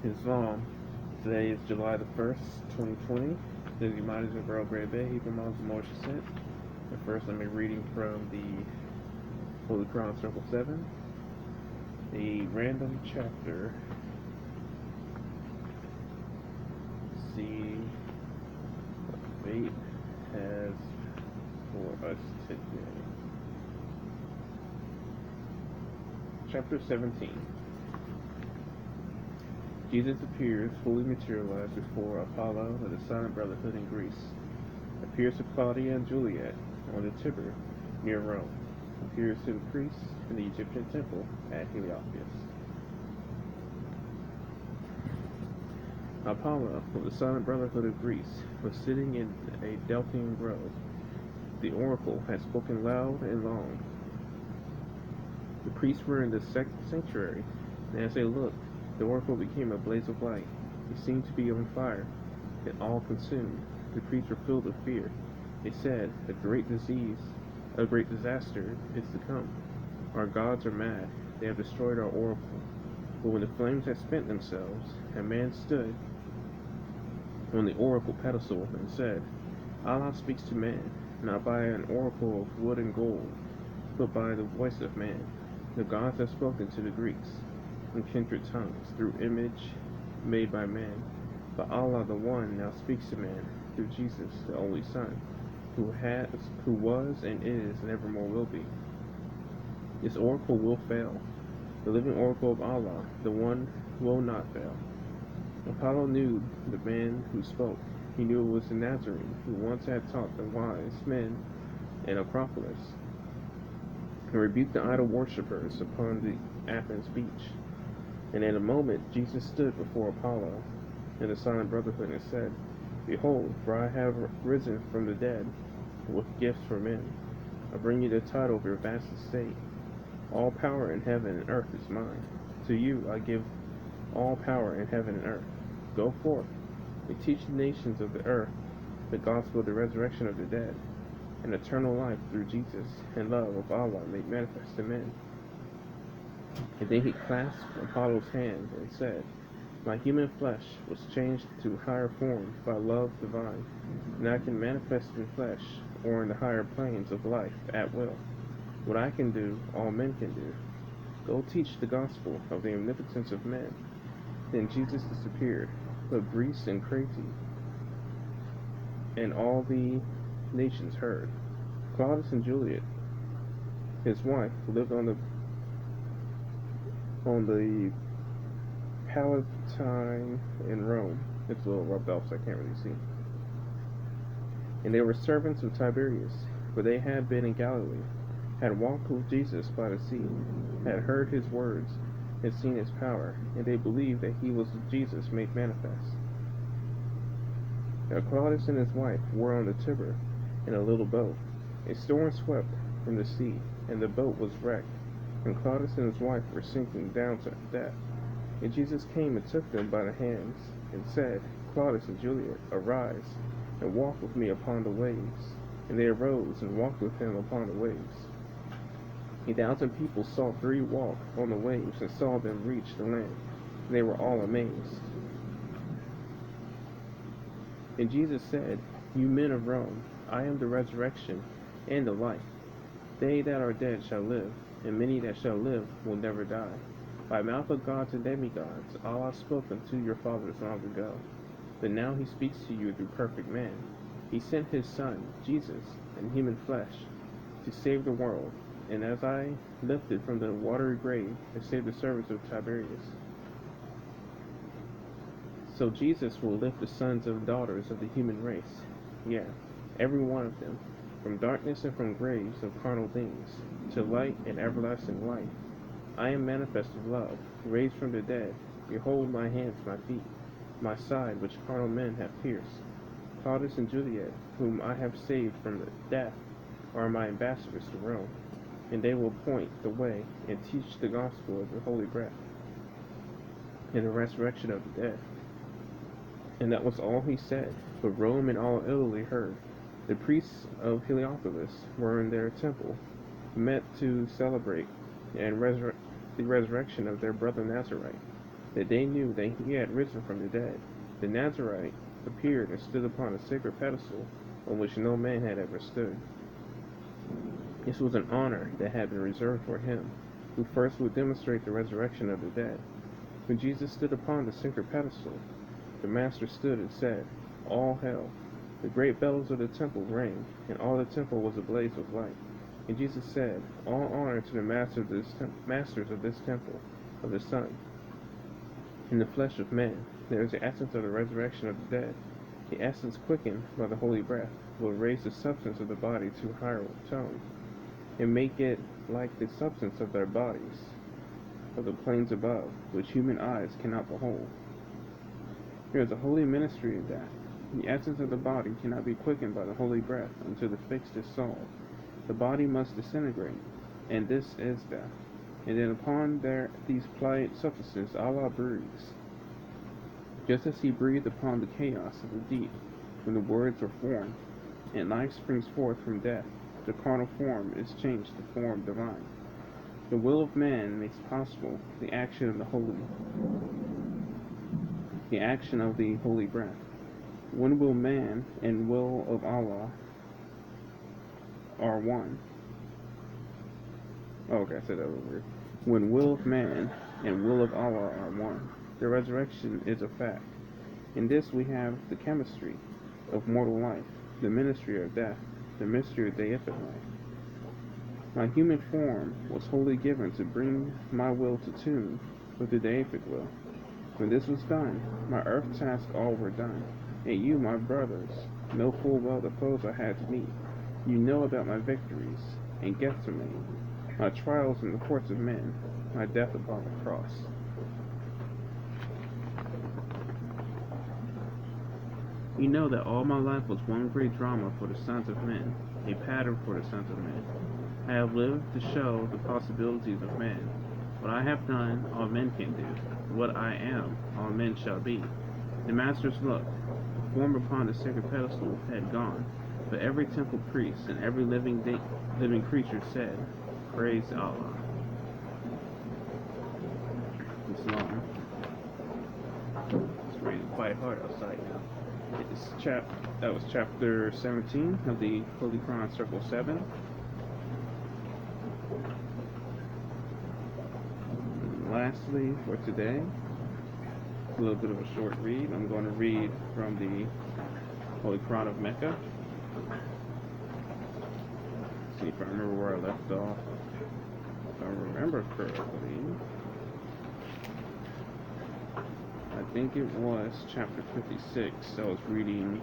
Islam. Today is July the 1st, 2020. The United of Arrington-Bey, Hebrew Muslims of Moorish descent. And first, let me reading from the Holy Quran, Circle 7. A random chapter. See what fate has for us today. Chapter 17. Jesus appears fully materialized before Apollo of the Silent Brotherhood in Greece. Appears to Claudia and Juliet on the Tiber near Rome. Appears to the priests in the Egyptian temple at Heliopolis. Apollo of the Silent Brotherhood of Greece was sitting in a Delphian grove. The oracle had spoken loud and long. The priests were in the sanctuary, and as they looked, the oracle became a blaze of light. It seemed to be on fire, and all consumed. The priests were filled with fear. They said, a great disaster is to come. Our gods are mad. They have destroyed our oracle. But when the flames had spent themselves, a man stood on the oracle pedestal and said, Allah speaks to man, not by an oracle of wood and gold, but by the voice of man. The gods have spoken to the Greeks in kindred tongues through image made by man. But Allah the One now speaks to man through Jesus, the only Son, who was and is and evermore will be. This oracle will fail. The living oracle of Allah, the One, will not fail. Apollo knew the man who spoke. He knew it was the Nazarene who once had taught the wise men in Acropolis and rebuked the idol worshippers upon the Athens beach. And in a moment Jesus stood before Apollo and the Silent Brotherhood and said, Behold, for I have risen from the dead with gifts for men. I bring you the title of your vast estate. All power in heaven and earth is mine. To you I give all power in heaven and earth. Go forth and teach the nations of the earth the gospel of the resurrection of the dead, and eternal life through Jesus, and love of Allah made manifest to men. And then he clasped Apollo's hand and said, My human flesh was changed to higher forms by love divine, and I can manifest in flesh or in the higher planes of life at will. What I can do, all men can do. Go teach the gospel of the omnipotence of men. Then Jesus disappeared, but Greece and Crete and all the nations heard. Claudius and Juliet, his wife, who lived on the Palatine in Rome. It's a little rubbed off, so I can't really see. And they were servants of Tiberius, for they had been in Galilee, had walked with Jesus by the sea, had heard his words, had seen his power, and they believed that he was Jesus made manifest. Now Claudius and his wife were on the Tiber in a little boat. A storm swept from the sea, and the boat was wrecked, and Claudius and his wife were sinking down to death. And Jesus came and took them by the hands, and said, Claudius and Juliet, arise, and walk with me upon the waves. And they arose and walked with him upon the waves. 1,000 people saw 3 walk on the waves, and saw them reach the land. And they were all amazed. And Jesus said, You men of Rome, I am the resurrection and the life. They that are dead shall live, and many that shall live will never die. By mouth of gods and demigods, Allah spoke unto your fathers long ago. But now he speaks to you through perfect man. He sent his Son, Jesus, in human flesh, to save the world. And as I lifted from the watery grave and saved the servants of Tiberius, so Jesus will lift the sons and daughters of the human race, yeah, every one of them, from darkness and from graves of carnal things, to light and everlasting life. I am manifest of love, raised from the dead. Behold my hands, my feet, my side, which carnal men have pierced. Claudius and Juliet, whom I have saved from the death, are my ambassadors to Rome, and they will point the way and teach the gospel of the holy breath and the resurrection of the dead. And that was all he said, but Rome and all Italy heard. The priests of Heliopolis were in their temple, met to celebrate and the resurrection of their brother Nazarite. that they knew that he had risen from the dead. The Nazarite appeared and stood upon a sacred pedestal on which no man had ever stood. This was an honor that had been reserved for him, who first would demonstrate the resurrection of the dead. When Jesus stood upon the sacred pedestal, the Master stood and said, "All hail!" The great bellows of the temple rang, and all the temple was ablaze with light. And Jesus said, "All honor to the masters of this temple, of the sun, in the flesh of men. There is the essence of the resurrection of the dead. The essence quickened by the holy breath will raise the substance of the body to a higher tone, and make it like the substance of their bodies, of the plains above, which human eyes cannot behold. There is a holy ministry of that. The essence of the body cannot be quickened by the holy breath until the fixed is solved. The body must disintegrate, and this is death. And then upon these pliant substances Allah breathes, just as he breathed upon the chaos of the deep when the words were formed, and life springs forth from death. The carnal form is changed to form divine. The will of man makes possible the action of the holy breath. When will man and will of Allah are one? Okay, I said that over. When will of man and will of Allah are one, the resurrection is a fact. In this we have the chemistry of mortal life, the ministry of death, the mystery of deific life. My human form was wholly given to bring my will to tune with the deific will. When this was done, my earth tasks all were done, and you, my brothers, know full well the foes I had to meet. You know about my victories and Gethsemane, my trials in the courts of men, my death upon the cross. You know that all my life was one great drama for the sons of men, a pattern for the sons of men. I have lived to show the possibilities of man. What I have done, all men can do. What I am, all men shall be. The Master's look, the form upon the sacred pedestal had gone, but every temple priest and every living creature said, "Praise Allah." It's long. It's raining quite hard outside now. That was chapter 17 of the Holy Quran, Circle 7. And lastly, for today, a little bit of a short read. I'm going to read from the Holy Quran of Mecca. See if I remember where I left off. If I remember correctly, I think it was chapter 56. I was reading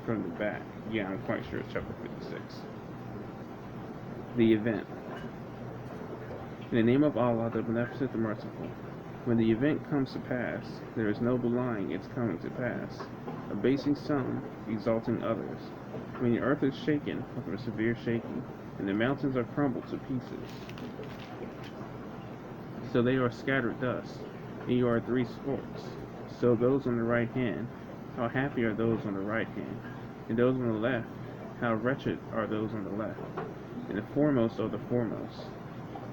from the back. Yeah, I'm quite sure it's chapter 56. The event. In the name of Allah, the Beneficent, the Merciful. When the event comes to pass, there is no belying its coming to pass, abasing some, exalting others. When the earth is shaken with a severe shaking, and the mountains are crumbled to pieces, so they are scattered dust, and you are three sports. So those on the right hand, how happy are those on the right hand, and those on the left, how wretched are those on the left, and the foremost are the foremost.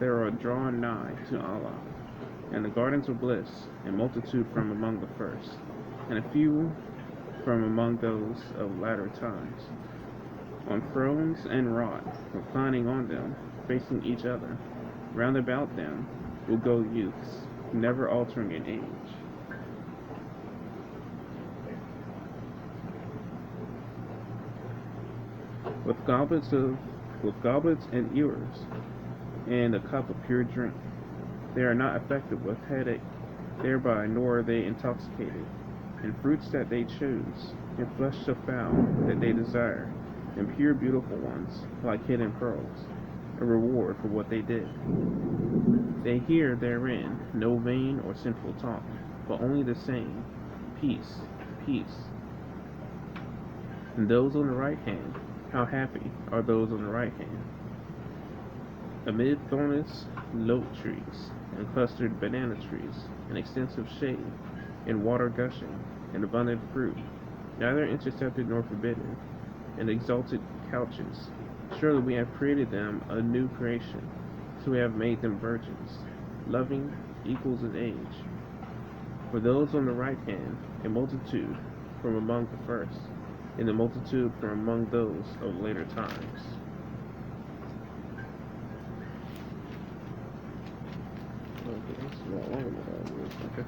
They are drawn nigh to Allah, and the gardens of bliss, and multitude from among the first, and a few from among those of latter times. On thrones and wrought, reclining on them, facing each other, round about them will go youths, never altering in age. With goblets and ewers, and a cup of pure drink. They are not affected with headache thereby, nor are they intoxicated. And fruits that they choose, and flesh so foul that they desire, and pure beautiful ones, like hidden pearls, a reward for what they did. They hear therein no vain or sinful talk, but only the saying, peace, peace. And those on the right hand, how happy are those on the right hand. Amid thornless lote trees, and clustered banana trees, and extensive shade, and water gushing, and abundant fruit, neither intercepted nor forbidden, and exalted couches. Surely we have created them a new creation, so we have made them virgins, loving, equals in age. For those on the right hand, a multitude from among the first, and a multitude from among those of later times. Okay, that's a lot longer than that was. Okay.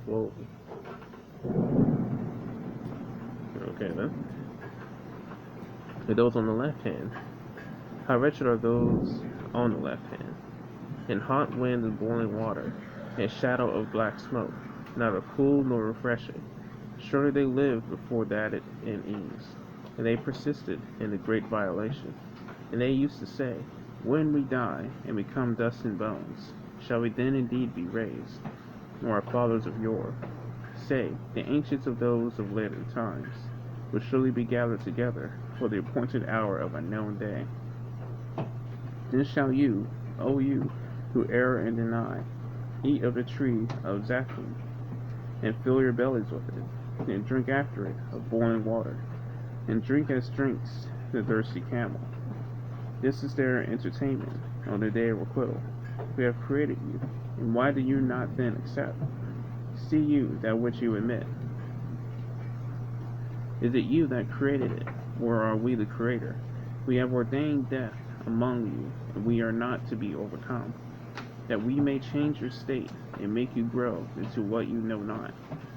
Well, okay then. For those on the left hand, how wretched are those on the left hand, in hot wind and boiling water, and shadow of black smoke, neither cool nor refreshing. Surely they lived before that in ease, and they persisted in the great violation. And they used to say, when we die and become dust and bones, shall we then indeed be raised, or our fathers of yore? Say, the ancients of those of later times will surely be gathered together for the appointed hour of a known day. Then shall you, O you, who err and deny, eat of the tree of Zaqqum, and fill your bellies with it, and drink after it of boiling water, and drink as drinks the thirsty camel. This is their entertainment on the day of requital. We have created you, and why do you not then accept? See you that which you admit. Is it you that created it, or are we the creator? We have ordained death among you, and we are not to be overcome, that we may change your state and make you grow into what you know not.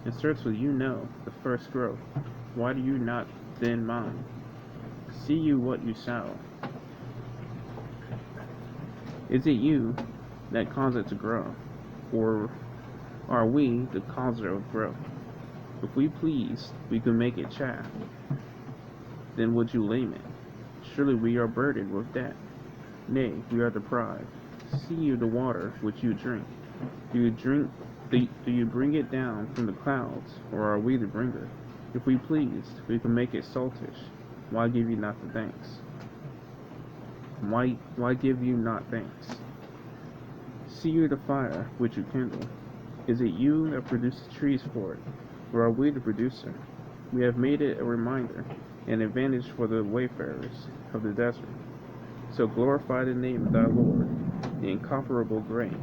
And certainly you know the first growth. Why do you not then mind? See you what you sow. Is it you that cause it to grow, or are we the causer of growth? If we pleased, we could make it chaff. Then would you lame it? Surely we are burdened with debt. Nay, we are deprived. See you the water which you drink. Do you bring it down from the clouds, or are we the bringer? If we pleased, we can make it saltish. Why give you not the thanks? Why give you not thanks? See you the fire which you kindle. Is it you that produces trees for it, or are we the producer? We have made it a reminder, an advantage for the wayfarers of the desert. So glorify the name of thy Lord, the incomparable great.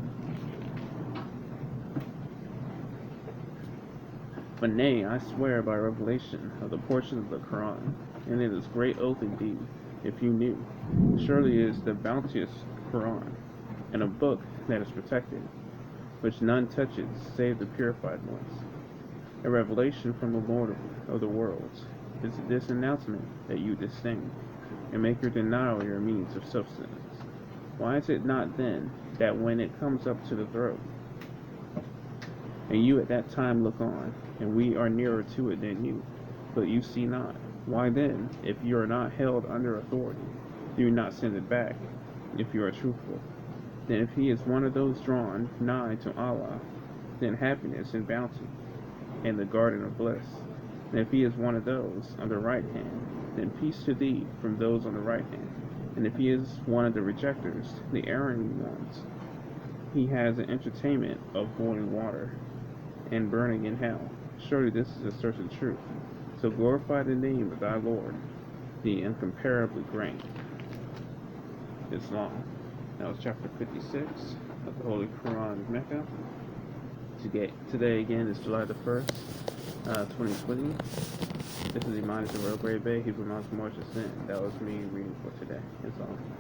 But nay, I swear by revelation of the portion of the Quran, and it is great oath indeed, if you knew. Surely it is the bounteous Quran, and a book that is protected, which none touches save the purified ones. A revelation from the Lord of the worlds is this announcement that you disdain, and make your denial your means of subsistence. Why is it not then that when it comes up to the throat, and you at that time look on, and we are nearer to it than you, but you see not? Why then, if you are not held under authority, do you not send it back, if you are truthful? Then if he is one of those drawn nigh to Allah, then happiness and bounty, and the garden of bliss. And if he is one of those on the right hand, then peace to thee from those on the right hand. And if he is one of the rejectors, the erring ones, he has an entertainment of boiling water and burning in hell. Surely this is a certain truth. So glorify the name of thy Lord, the incomparably great. Islam. That was chapter 56 of the Holy Quran of Mecca. Today again is July the 1st, 2020. This is Arrington-Bey, Hebrew Mountain March of Sin. That was me reading for today. Islam.